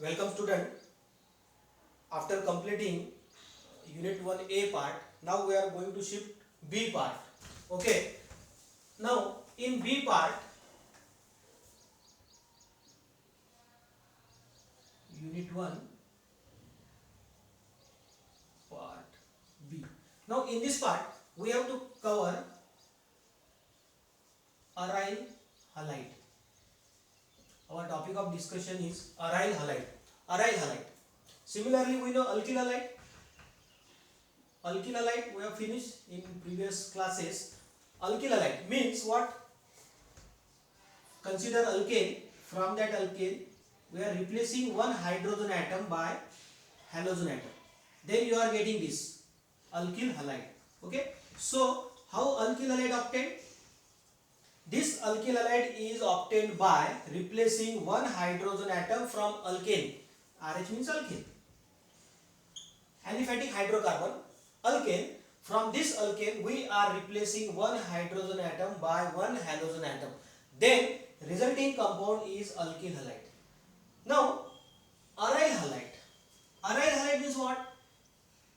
Welcome student. After completing unit 1A part, now we are going to shift B part. Okay. Now in B part, unit 1 part B. Now in this part we have to cover aryl halide. Our topic of discussion is aryl halide. Aryl halide. Similarly we know alkyl halide. Alkyl halide we have finished in previous classes. Alkyl halide means what? Consider alkane. From that alkane we are replacing one hydrogen atom by halogen atom. Then you are getting this alkyl halide. Okay. So how alkyl halide obtained? This alkyl halide is obtained by replacing one hydrogen atom from alkane. RH means alkane. Aliphatic hydrocarbon, alkane. From this alkane we are replacing one hydrogen atom by one halogen atom. Then resulting compound is alkyl halide. Now aryl halide. Aryl halide means what?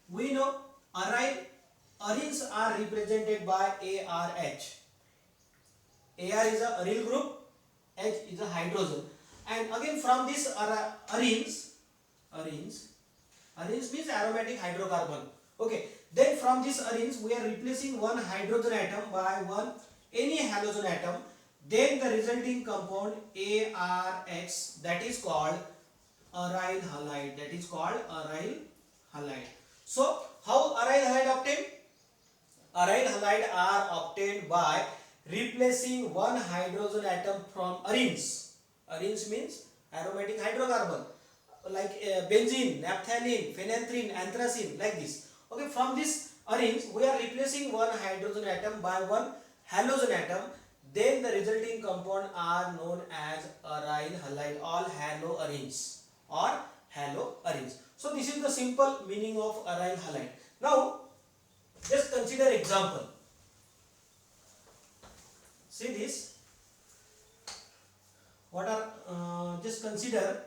We know aryls are represented by ARH. AR is a aryl group, H is a hydrogen, and again from this aryls means aromatic hydrocarbon. Okay, then from this aryls we are replacing one hydrogen atom by one any halogen atom. Then the resulting compound ARX, that is called aryl halide. That is called aryl halide. So how aryl halide obtained? Aryl halide are obtained by replacing one hydrogen atom from aryls. Aryls means aromatic hydrocarbon like benzene, naphthalene, phenanthrene, anthracene, like this. Okay, from this aryls we are replacing one hydrogen atom by one halogen atom. Then the resulting compound are known as aryl halide, all haloaryls or haloaryls. So this is the simple meaning of aryl halide. Now just consider example. See this. What are just consider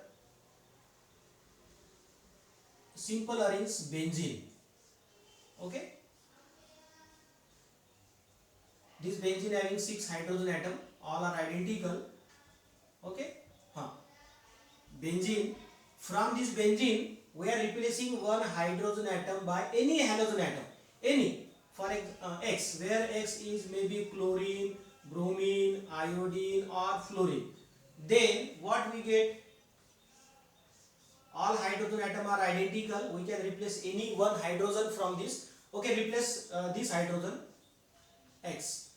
simple aryls benzene. Okay. This benzene having 6 hydrogen atom, all are identical. Okay. Benzene. From this benzene we are replacing one hydrogen atom by any halogen atom. Any. For X, where X is maybe chlorine, bromine, iodine or fluorine. Then what we get? All hydrogen atom are identical. We can replace any one hydrogen from this. Okay, replace this hydrogen X.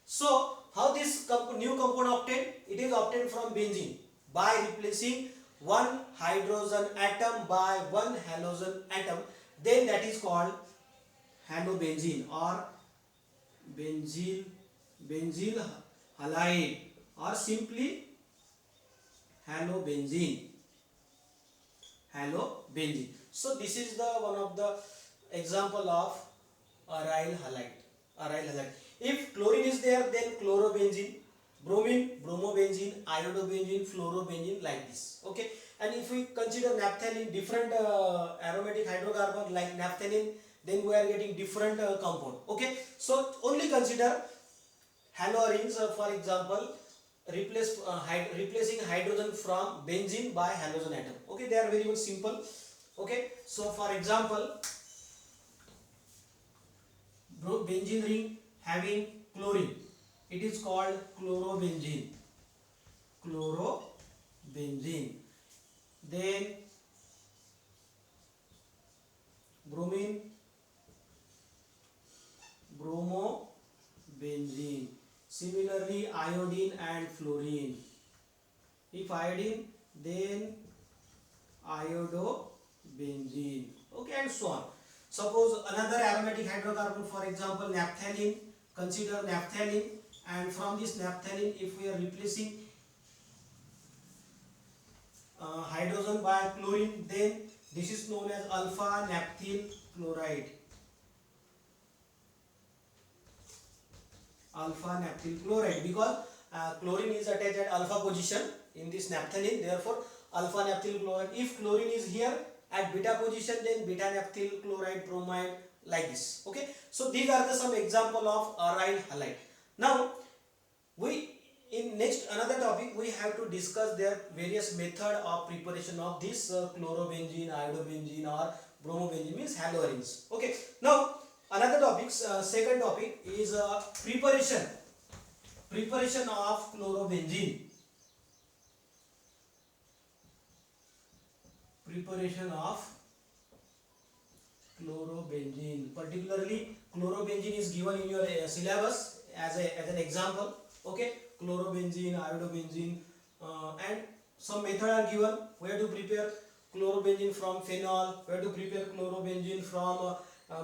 So how this new compound obtained? It is obtained from benzene by replacing one hydrogen atom by one halogen atom. Then that is called halobenzene or benzyl halide or simply halobenzene. So this is the one of the example of aryl halide. If chlorine is there, then chlorobenzene, bromine, bromobenzene, iodobenzene, fluorobenzene, like this. Okay. And if we consider naphthalene, different aromatic hydrocarbon like naphthalene, then we are getting different compound. Okay. So only consider haloaryls, for example, replacing hydrogen from benzene by halogen atom. Okay, they are very much simple. Okay, so for example, benzene ring having chlorine, it is called chlorobenzene. Then bromine, bromobenzene. Similarly, iodine and fluorine. If iodine, then iodobenzene. Okay, and so on. Suppose another aromatic hydrocarbon, for example, naphthalene. Consider naphthalene, and from this naphthalene, if we are replacing hydrogen by chlorine, then this is known as alpha naphthyl chloride. Alpha naphthyl chloride, because chlorine is attached at alpha position in this naphthalene, therefore alpha naphthyl chloride. If chlorine is here at beta position, then beta naphthyl chloride, bromide, like this. Okay, so these are the some example of aryl halide. Now we in next another topic we have to discuss their various method of preparation of this chlorobenzene, iodobenzene or bromobenzene, means haloarenes. Okay, now another topic, second topic is preparation of chlorobenzene. Preparation of chlorobenzene. Particularly, chlorobenzene is given in your syllabus as an example. Okay, chlorobenzene, iodobenzene, and some method are given where to prepare chlorobenzene from phenol, where to prepare chlorobenzene from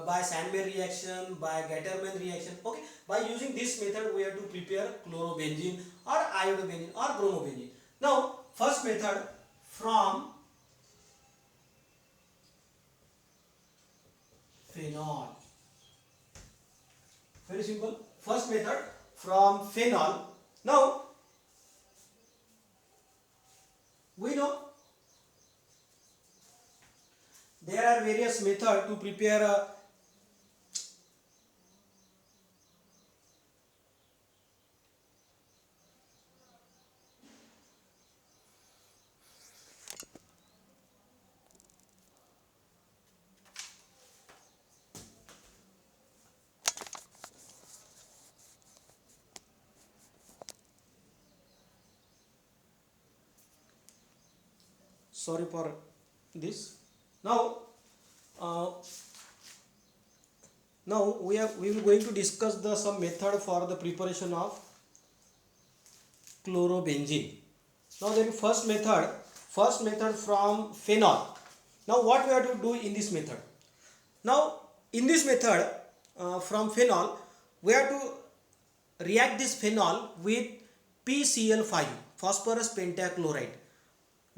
by Sandberg reaction, by Gattermann reaction. Okay, by using this method we have to prepare chlorobenzene or iodobenzene or bromobenzene. Now, first method from phenol. Very simple. First method from phenol. Now we know there are various methods to prepare sorry for this. Now uh, now we will going to discuss the some method for the preparation of chlorobenzene. Now then first method from phenol. Now what we have to do in this method? Now in this method from phenol we have to react this phenol with PCl5, phosphorus pentachloride.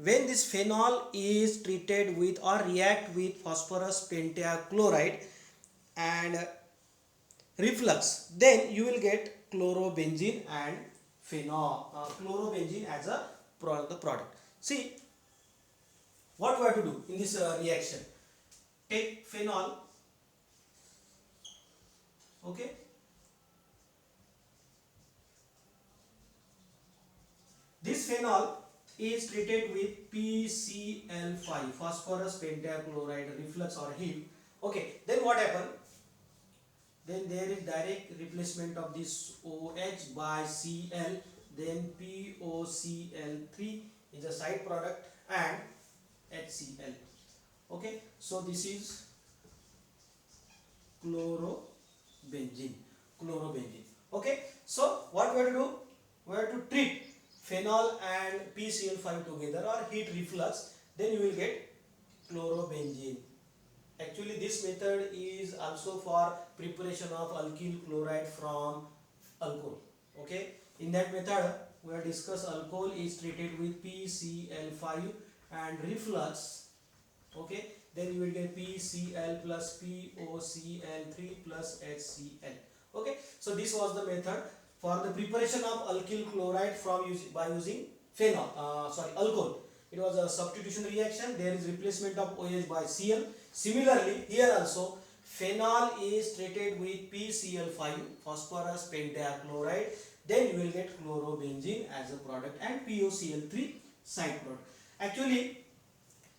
When this phenol is treated with or react with phosphorus pentachloride and reflux, then you will get chlorobenzene and phenol, chlorobenzene as a product. See what we have to do in this reaction. Take phenol, okay, this phenol is treated with PCl5, phosphorus pentachloride, reflux or heat. Okay, then what happen? Then there is direct replacement of this OH by Cl, then POCl3 is a side product and HCl. Okay, so this is chlorobenzene. Okay, so what we have to do? We have to treat phenol and PCl5 together or heat reflux, then you will get chlorobenzene. Actually this method is also for preparation of alkyl chloride from alcohol. Okay, in that method we have discussed alcohol is treated with PCl5 and reflux. Okay, then you will get PCl plus POCl3 plus HCl. Okay, so this was the method for the preparation of alkyl chloride from by using phenol, alcohol. It was a substitution reaction. There is replacement of OH by Cl. Similarly, here also phenol is treated with PCl5, phosphorus pentachloride. Then you will get chlorobenzene as a product and POCl3 side product. Actually,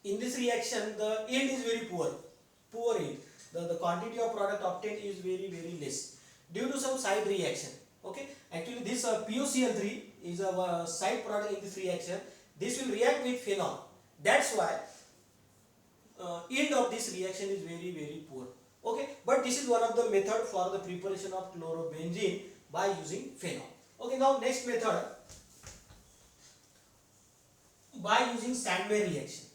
in this reaction, the yield is very poor yield. The quantity of product obtained is very less due to some side reaction. Okay, actually this POCl3 is a side product in this reaction. This will react with phenol. That's why yield of this reaction is very poor. Okay, but this is one of the method for the preparation of chlorobenzene by using phenol. Okay, now next method by using Sandberg reaction.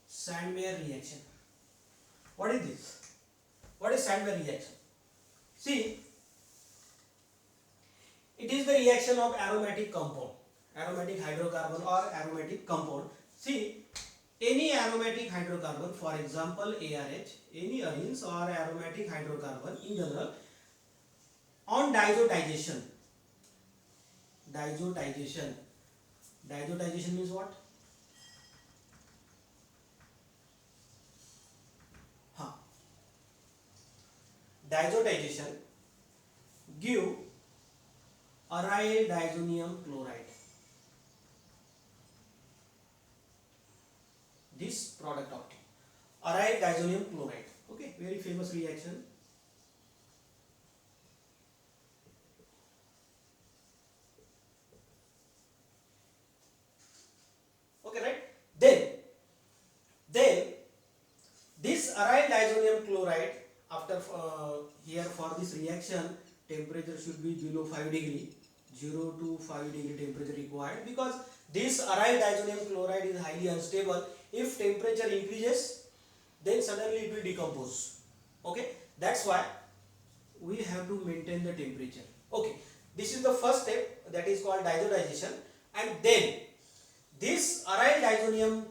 Sandberg reaction. What is this? What is Sandberg reaction? See, it is the reaction of aromatic compound, aromatic hydrocarbon or aromatic compound. See, any aromatic hydrocarbon, for example ARH, any arenes or aromatic hydrocarbon in general, on diazotization, Diazotization. Diazotization means what? Huh. Diazotization give aryl diazonium chloride. This product of aryl diazonium chloride. Okay, very famous reaction. Okay, right? Then this aryl diazonium chloride, after here for this reaction temperature should be below 5 degree, 0 to 5 degree temperature required, because this aryl diazonium chloride is highly unstable. If temperature increases, then suddenly it will decompose. Okay, that's why we have to maintain the temperature. Okay, this is the first step, that is called diazotization. And then this aryl diazonium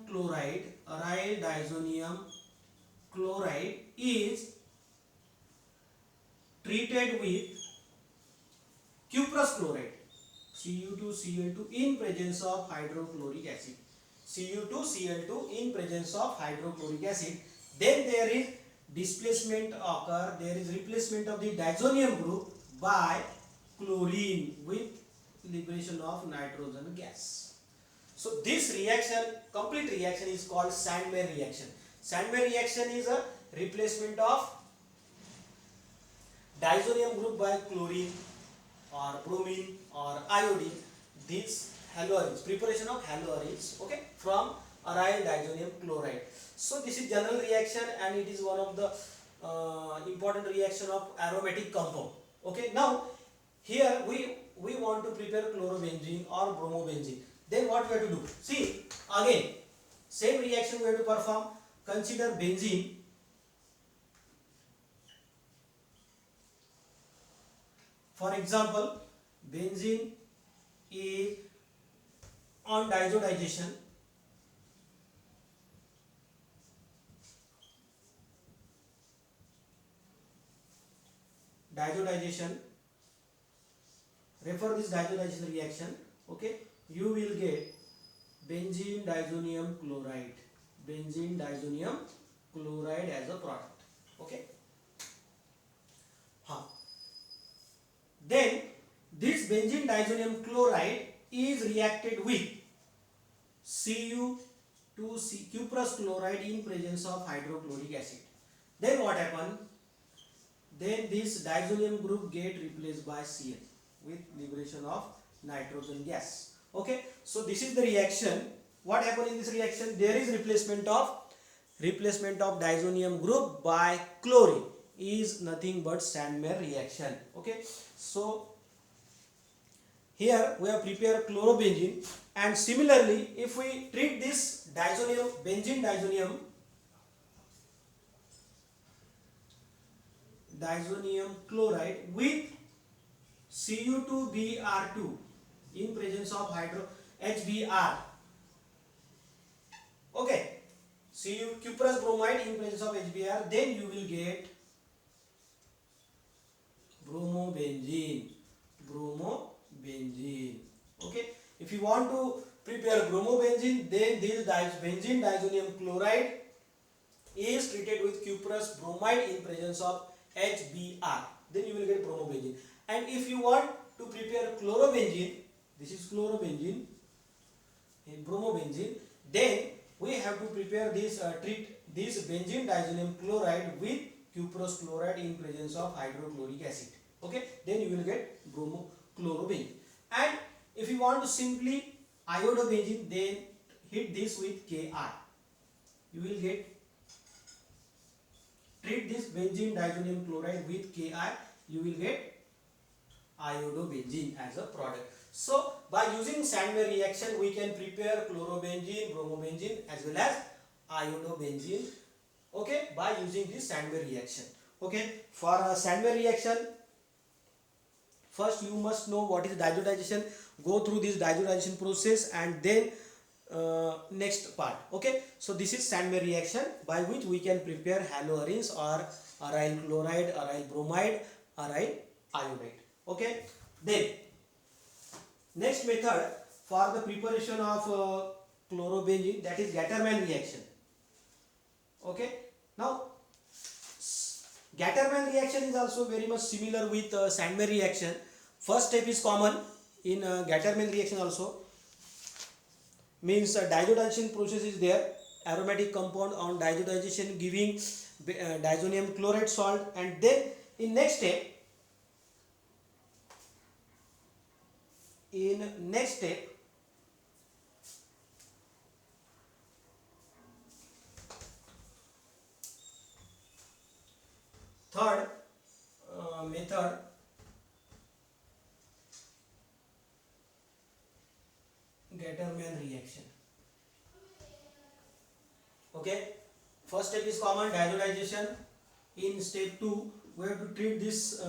chloride is treated with cuprous chloride, Cu2Cl2, in presence of hydrochloric acid. Cu2Cl2 in presence of hydrochloric acid. Then there is displacement occur, there is replacement of the diazonium group by chlorine with liberation of nitrogen gas. So this reaction, complete reaction, is called Sandmeyer reaction. Sandmeyer reaction is a replacement of diazonium group by chlorine or bromine or iodine. These haloarenes, preparation of haloarenes, okay, from aryl diazonium chloride. So this is general reaction, and it is one of the important reaction of aromatic compound. Okay, now here we want to prepare chlorobenzene or bromobenzene. Then what we have to do? See, again same reaction we have to perform. Consider benzene. For example, benzene is on diazotization. Refer this diazotization reaction. Okay, you will get benzene diazonium chloride. Benzene diazonium chloride as a product. Okay. Then this benzene diazonium chloride is reacted with Cu2C, cuprous chloride, in presence of hydrochloric acid. Then what happens? Then this diazonium group get replaced by Cl with liberation of nitrogen gas. Okay, so this is the reaction. What happens in this reaction? There is replacement of diazonium group by chlorine, is nothing but Sandmeyer reaction. Okay, so here we have prepared chlorobenzene, and similarly if we treat this benzene diazonium chloride with Cu2Br2 in presence of HBr. Okay, cuprous bromide in presence of HBr, then you will get bromobenzene. Okay, if you want to prepare bromobenzene, then this benzene diazonium chloride is treated with cuprous bromide in presence of HBr, then you will get bromobenzene. And if you want to prepare chlorobenzene, this is chlorobenzene in bromobenzene, then we have to prepare this treat this benzene diazonium chloride with cuprous chloride in presence of hydrochloric acid. Okay, then you will get chlorobenzene. And if you want to simply iodobenzene, then hit this with Ki. You will get treat this benzene diazonium chloride with Ki, you will get iodobenzene as a product. So by using Sandmeyer reaction we can prepare chlorobenzene, bromobenzene as well as iodobenzene, okay, by using this Sandmeyer reaction. Okay, for a Sandmeyer reaction, first you must know what is diazotization, go through this diazotization process, and then next part. Okay, so this is Sandmeyer reaction by which we can prepare haloarenes or aryl chloride, aryl bromide, aryl iodide. Okay, then Next method for the preparation of chlorobenzene, that is Gattermann reaction. Okay. Now Gattermann reaction is also very much similar with Sandmeyer reaction. First step is common in Gattermann reaction also, means diazotization process is there, aromatic compound on diazotization giving diazonium chloride salt, and then in next step, third method, Gattermann reaction. Okay, first step is common, diazotization. In step 2 we have to treat this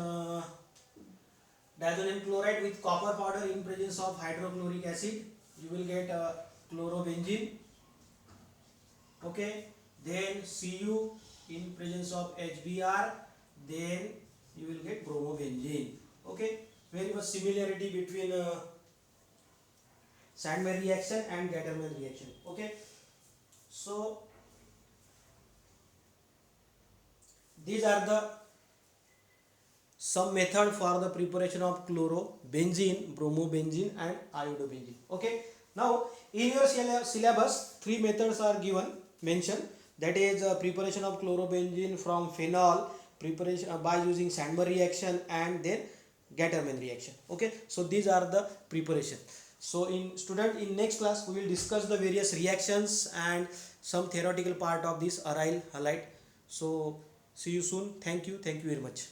diazonium chloride with copper powder in presence of hydrochloric acid. You will get chlorobenzene. Okay, then Cu in presence of HBr, then you will get bromobenzene. Okay, very much similarity between Sandmeyer reaction and Gattermann reaction. Okay, so these are the some method for the preparation of chlorobenzene, bromobenzene and iodobenzene. Okay, now in your syllabus 3 methods are given, mentioned, that is preparation of chlorobenzene from phenol, preparation by using Sandmeyer reaction, and then Gattermann reaction. Okay, so these are the preparation. So in next class we will discuss the various reactions and some theoretical part of this aryl halide. So see you soon. Thank you very much.